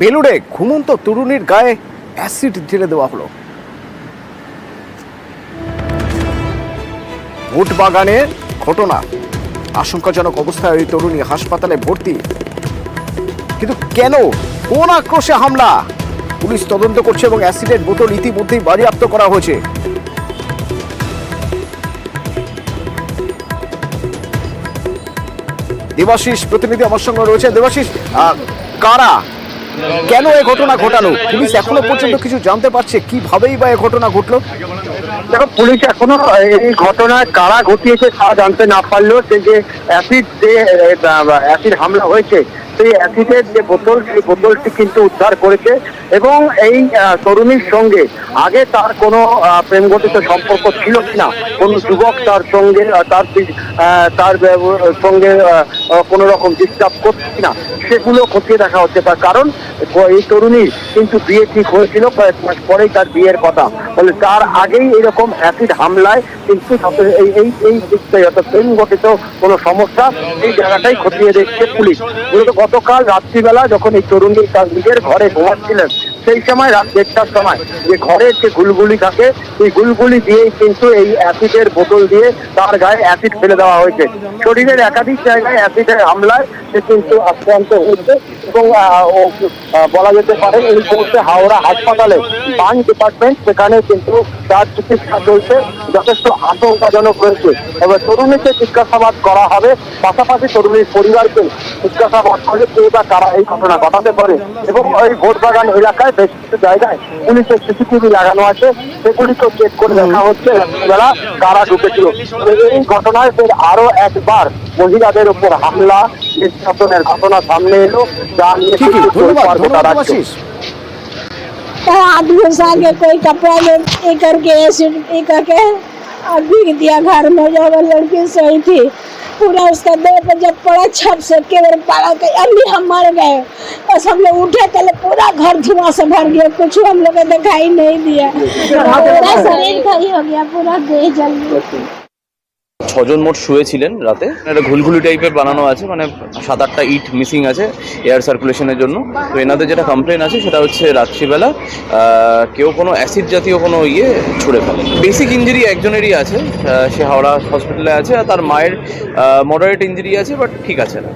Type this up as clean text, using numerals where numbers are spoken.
বেলুড়ে ঘুমন্ত তরুণীর গায়ে অ্যাসিড ঢেলে দেওয়া হলো। ভোট বাগানে ঘটনা, আশঙ্কাজনক অবস্থায় ওই তরুণী হাসপাতালে ভর্তি। কিন্তু কেন, কোন আক্রোশে হামলা, পুলিশ তদন্ত করছে এবং অ্যাসিডের বোতল ইতিমধ্যেই বাজেয়াপ্ত করা হয়েছে। দেবাশিস প্রতিনিধি আমার সঙ্গে রয়েছে। দেবাশিস, কারা, কেন এই ঘটনা ঘটালো? পুলিশ এখনো পর্যন্ত কিছু জানতে পারছে কিভাবেই বা এই ঘটনা ঘটলো? দেখো, পুলিশ এখনো এই ঘটনা কারা ঘটিয়েছে তা জানতে না পারলেও যে অ্যাসিড হামলা হয়েছে সেই অ্যাসিডের যে বোতল, সেই বোতলটি কিন্তু উদ্ধার করেছে। এবং এই তরুণীর সঙ্গে আগে তার কোনো প্রেমঘটিত সম্পর্ক ছিল কিনা, কোন যুবক তার সঙ্গে তার সঙ্গে কোনো রকম ডিস্টার্ব করছে কিনা, সেগুলো খতিয়ে দেখা হচ্ছে। তার কারণ এই তরুণী কিন্তু বিয়ে ঠিক হয়েছিল, কয়েক মাস পরেই তার বিয়ের কথা, বলে তার আগেই এরকম অ্যাসিড হামলায় কিন্তু এই দিকটাই অর্থাৎ প্রেমঘটিত কোনো সমস্যা, এই জায়গাটাই খতিয়ে দেখছে পুলিশ। মূলত গতকাল রাত্রিবেলা যখন এই তরুণী তার নিজের ঘরে ঘুমাচ্ছিলেন, সেই সময় রাত 1টার সময় যে ঘরের যে গুলগুলি থাকে, সেই গুলগুলি দিয়েই কিন্তু এই অ্যাসিডের বোতল দিয়ে তার গায়ে অ্যাসিড ফেলে দেওয়া হয়েছে। শরীরের একাধিক জায়গায় অ্যাসিডের হামলায় সে কিন্তু আক্রান্ত হয়েছে এবং বলা যেতে পারে এই মুহূর্তে হাওড়া হাসপাতালে বার্ন ডিপার্টমেন্ট, সেখানে কিন্তু তার চিকিৎসা চলছে, যথেষ্ট আশঙ্কাজনক রয়েছে। এবার তরুণীকে জিজ্ঞাসাবাদ করা হবে, পাশাপাশি তরুণীর পরিবারকে জিজ্ঞাসাবাদ করে কে বা কারা এই ঘটনা ঘটাতে পারে। এবং ওই ভোটবাগান এলাকায় বেশ কিছু জায়গায় পুলিশের সিসিটিভি লাগানো আছে, সেগুলিকেও চেক করে দেখা হচ্ছে রাত্রিবেলা কারা ঢুকেছিল। এই ঘটনায় ফের আরো একবার মহিলাদের উপর হামলা নির্যাতনের ঘটনা সামনে এলো, যা নিয়ে आदमी से आगे कोई कपड़ा में ये करके एसिड ये करके और भीग दिया घर में। जब लड़की सही थी, पूरा उसका देह पे जब पड़ा छत से केवल पड़ा के अभी हम मर गए। बस हम लोग उठे तो पूरा घर धुआं से भर गया, कुछ हम लोग को दिखाई नहीं दिया, पूरा शरीर खाली हो गया, पूरा देह जल गया। 6 জন মোট শুয়েছিলেন রাতে। একটা ঘুলঘুলি টাইপের বানানো আছে, মানে 7-8টা ইট মিসিং আছে এয়ার সার্কুলেশনের জন্য। তো এনাদের যেটা কমপ্লেন আছে সেটা হচ্ছে রাত্রিবেলা কেউ কোনো অ্যাসিড জাতীয় কোনো ছুঁড়ে ফেলে। বেসিক ইঞ্জুরি একজনেরই আছে, সে হাওড়া হসপিটালে আছে, আর তার মায়ের মডারেট ইঞ্জুরি আছে, বাট ঠিক আছে না।